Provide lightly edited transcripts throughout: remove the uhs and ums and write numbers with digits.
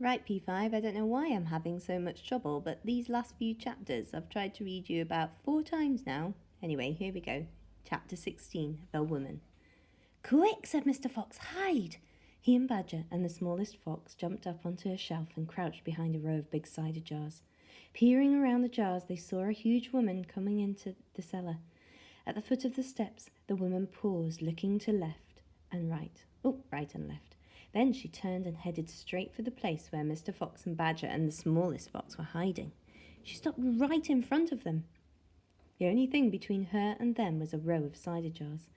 Right, P5, I don't know why I'm having so much trouble, but these last few chapters I've tried to read you about 4 times now. Anyway, here we go. Chapter 16, The Woman. Quick, said Mr. Fox, hide! He and Badger and the smallest fox jumped up onto a shelf and crouched behind a row of big cider jars. Peering around the jars, they saw a huge woman coming into the cellar. At the foot of the steps, the woman paused, looking to left and right. Right and left. Then she turned and headed straight for the place where Mr. Fox and Badger and the smallest fox were hiding. She stopped right in front of them. The only thing between her and them was a row of cider jars.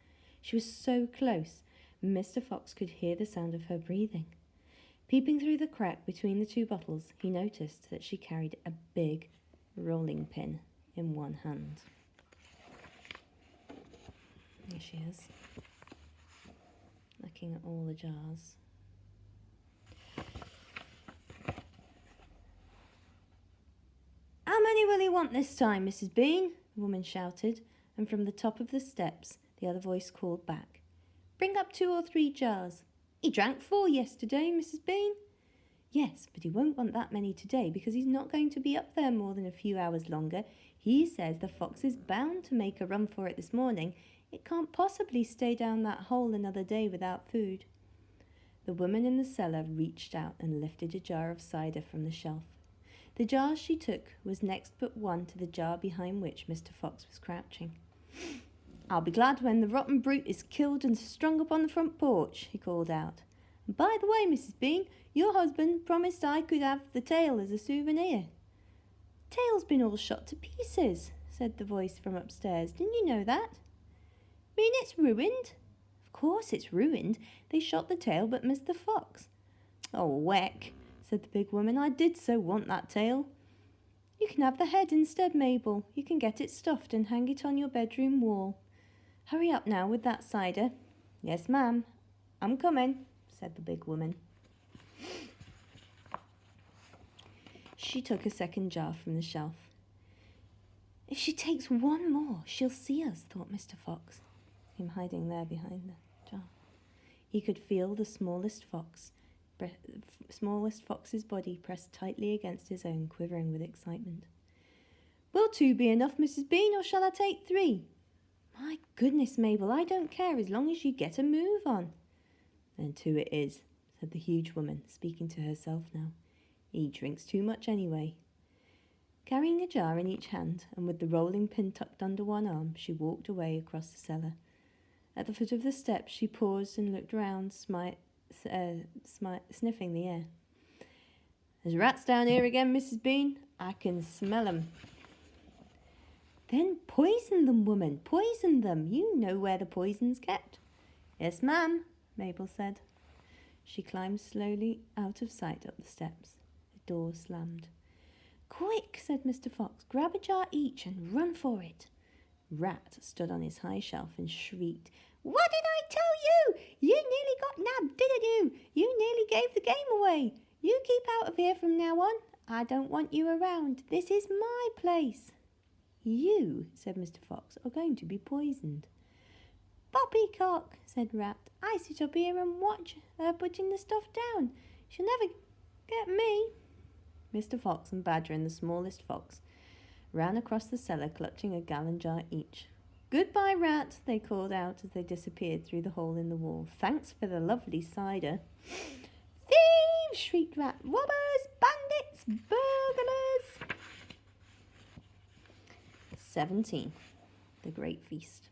She was so close, Mr. Fox could hear the sound of her breathing. Peeping through the crack between the 2 bottles, he noticed that she carried a big rolling pin in one hand. There she is, looking at all the jars. How many will you want this time, Mrs. Bean? The woman shouted, and from the top of the steps, the other voice called back. Bring up 2 or 3 jars. He drank 4 yesterday, Mrs. Bean. Yes, but he won't want that many today because he's not going to be up there more than a few hours longer. He says the fox is bound to make a run for it this morning. It can't possibly stay down that hole another day without food. The woman in the cellar reached out and lifted a jar of cider from the shelf. The jar she took was next but one to the jar behind which Mr. Fox was crouching. I'll be glad when the rotten brute is killed and strung up on the front porch, he called out. And by the way, Mrs. Bean, your husband promised I could have the tail as a souvenir. Tail's been all shot to pieces, said the voice from upstairs. Didn't you know that? Mean it's ruined? Of course it's ruined. They shot the tail but missed the fox. Oh, heck, said the big woman. I did so want that tail. You can have the head instead, Mabel. You can get it stuffed and hang it on your bedroom wall. Hurry up now with that cider. Yes, ma'am. I'm coming, said the big woman. She took a second jar from the shelf. If she takes one more, she'll see us, thought Mr. Fox, him hiding there behind the jar. He could feel the smallest fox's body pressed tightly against his own, quivering with excitement. Will 2 be enough, Mrs. Bean, or shall I take 3? My goodness, Mabel, I don't care as long as you get a move on. Then 2 it is, said the huge woman, speaking to herself now. He drinks too much anyway. Carrying a jar in each hand and with the rolling pin tucked under one arm, she walked away across the cellar. At the foot of the steps, she paused and looked round, sniffing the air. There's rats down here again, Mrs. Bean. I can smell 'em. Then poison them, woman, poison them. You know where the poison's kept. Yes, ma'am, Mabel said. She climbed slowly out of sight up the steps. The door slammed. Quick, said Mr. Fox, grab a jar each and run for it. Rat stood on his high shelf and shrieked. What did I tell you? You nearly got nabbed, didn't you? You nearly gave the game away. You keep out of here from now on. I don't want you around. This is my place. You, said Mr. Fox, are going to be poisoned. Poppycock, said Rat. I sit up here and watch her putting the stuff down. She'll never get me. Mr. Fox and Badger and the smallest fox ran across the cellar, clutching a gallon jar each. Goodbye, Rat, they called out as they disappeared through the hole in the wall. Thanks for the lovely cider. Thieves, shrieked Rat. Robbers, bandits, burglars. 17. The Great Feast.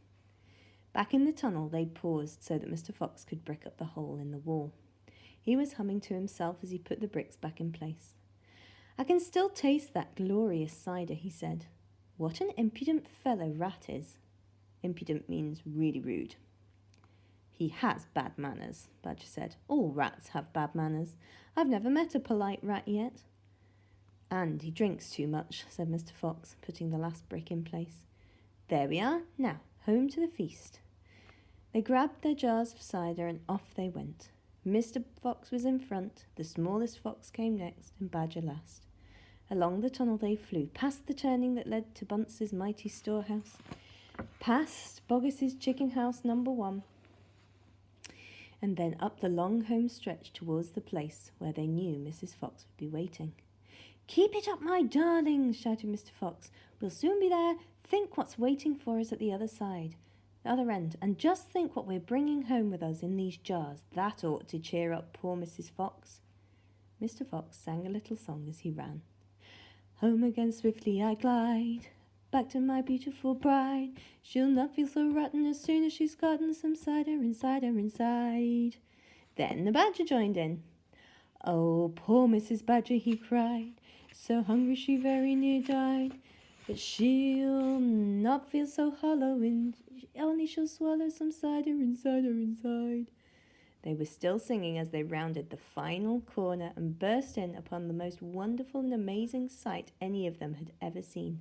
Back in the tunnel, they paused so that Mr. Fox could brick up the hole in the wall. He was humming to himself as he put the bricks back in place. I can still taste that glorious cider, he said. What an impudent fellow Rat is. Impudent means really rude. He has bad manners, Badger said. All rats have bad manners. I've never met a polite rat yet. And he drinks too much, said Mr. Fox, putting the last brick in place. There we are. Now, home to the feast. They grabbed their jars of cider and off they went. Mr. Fox was in front, the smallest fox came next, and Badger last. Along the tunnel they flew, past the turning that led to Bunce's mighty storehouse, past Boggis's chicken house number 1, and then up the long home stretch towards the place where they knew Mrs. Fox would be waiting. "Keep it up, my darlings," shouted Mr. Fox. "We'll soon be there. Think what's waiting for us at the other end, and just think what we're bringing home with us in these jars. That ought to cheer up poor Mrs. Fox." Mr. Fox sang a little song as he ran. "Home again swiftly I glide, back to my beautiful bride. She'll not feel so rotten as soon as she's gotten some cider inside her inside." Then the Badger joined in. "Oh, poor Mrs. Badger," he cried, "so hungry she very near died. But she'll not feel so hollow, only she'll swallow some cider inside her inside." They were still singing as they rounded the final corner and burst in upon the most wonderful and amazing sight any of them had ever seen.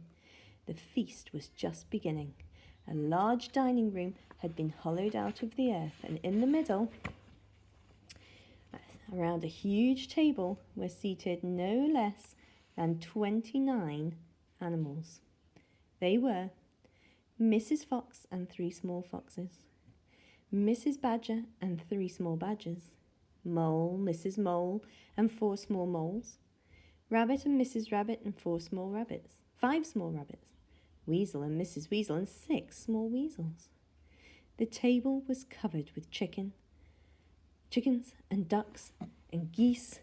The feast was just beginning. A large dining room had been hollowed out of the earth, and in the middle, around a huge table, were seated no less than 29 animals. They were Mrs. Fox and 3 small foxes, Mrs. Badger and 3 small badgers, Mole, Mrs. Mole, and 4 small moles, Rabbit and Mrs. Rabbit and 5 small rabbits, Weasel and Mrs. Weasel and 6 small weasels. The table was covered with chickens and ducks and geese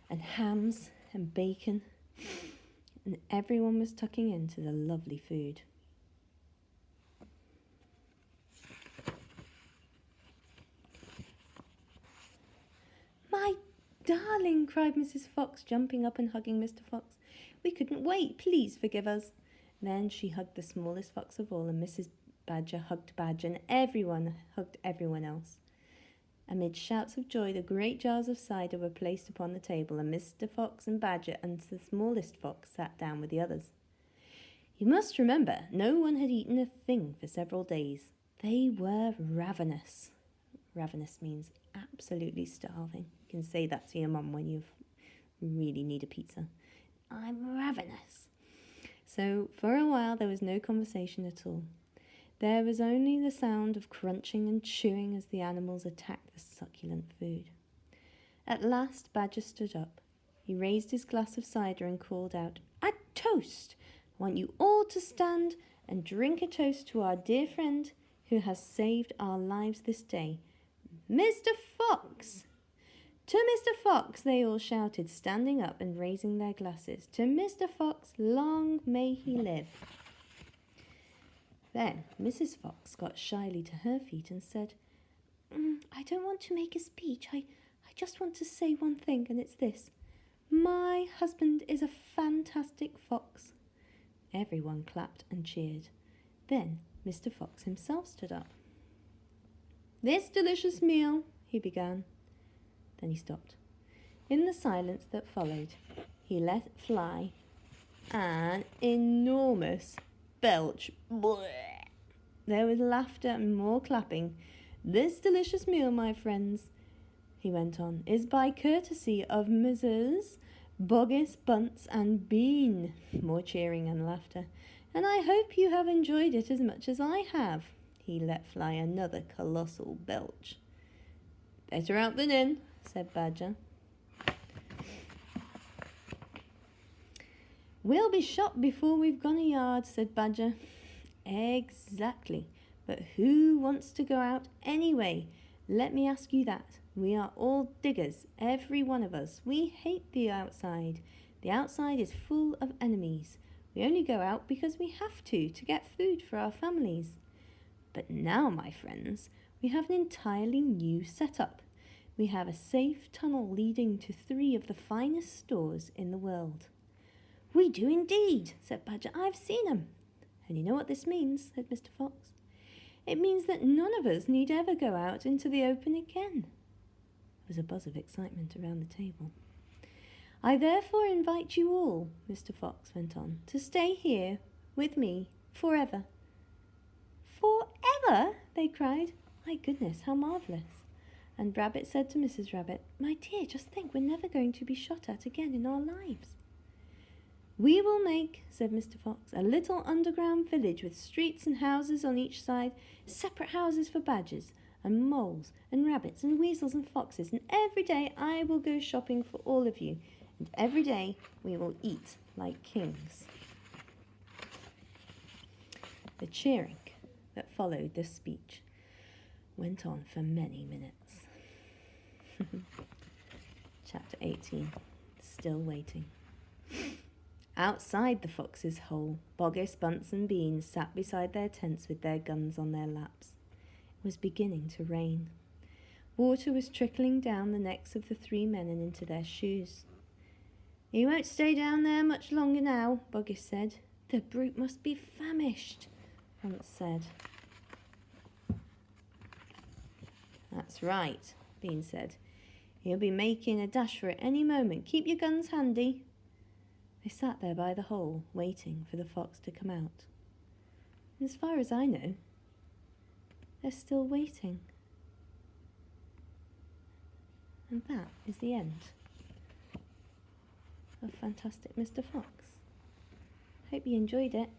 and hams and bacon, and everyone was tucking into the lovely food. "My darling," cried Mrs. Fox, jumping up and hugging Mr. Fox. "We couldn't wait. Please forgive us." Then she hugged the smallest fox of all, and Mrs. Badger hugged Badger, and everyone hugged everyone else. Amid shouts of joy, the great jars of cider were placed upon the table, and Mr. Fox and Badger and the smallest fox sat down with the others. You must remember, no one had eaten a thing for several days. They were ravenous. Ravenous means absolutely starving. You can say that to your mum when you really need a pizza. "I'm ravenous." So for a while there was no conversation at all. There was only the sound of crunching and chewing as the animals attacked the succulent food. At last Badger stood up. He raised his glass of cider and called out, "A toast! I want you all to stand and drink a toast to our dear friend who has saved our lives this day, Mr. Fox." "To Mr. Fox," they all shouted, standing up and raising their glasses. "To Mr. Fox, long may he live." Then Mrs. Fox got shyly to her feet and said, "I don't want to make a speech. I just want to say one thing, and it's this. My husband is a fantastic fox." Everyone clapped and cheered. Then Mr. Fox himself stood up. "This delicious meal," he began. Then he stopped. In the silence that followed, he let fly an enormous belch. Blech. There was laughter and more clapping. "This delicious meal, my friends," he went on, "is by courtesy of Messrs. Boggis, Bunce and Bean." More cheering and laughter. "And I hope you have enjoyed it as much as I have." He let fly another colossal belch. "Better out than in," said Badger. "We'll be shot before we've gone a yard," said Badger. "Exactly. But who wants to go out anyway? Let me ask you that. We are all diggers, every one of us. We hate the outside. The outside is full of enemies. We only go out because we have to get food for our families. But now, my friends, we have an entirely new setup. We have a safe tunnel leading to 3 of the finest stores in the world." "We do indeed," said Badger. "I've seen 'em." "And you know what this means?" said Mr. Fox. "It means that none of us need ever go out into the open again." There was a buzz of excitement around the table. "I therefore invite you all," Mr. Fox went on, "to stay here with me forever." "Forever?" they cried. "My goodness, how marvellous." And Rabbit said to Mrs. Rabbit, "My dear, just think, we're never going to be shot at again in our lives." "We will make," said Mr. Fox, "a little underground village with streets and houses on each side, separate houses for badgers, and moles and rabbits and weasels and foxes, and every day I will go shopping for all of you, and every day we will eat like kings." The cheering that followed this speech went on for many minutes. Chapter 18. Still waiting. Outside the fox's hole, Boggis, Bunce and Beans sat beside their tents with their guns on their laps. It was beginning to rain. Water was trickling down the necks of the three men and into their shoes. "He won't stay down there much longer now," Boggis said. "The brute must be famished," Bunce said. "That's right," Beans said. "He'll be making a dash for it any moment. Keep your guns handy." They sat there by the hole, waiting for the fox to come out. And as far as I know, they're still waiting. And that is the end of Fantastic Mr. Fox. Hope you enjoyed it.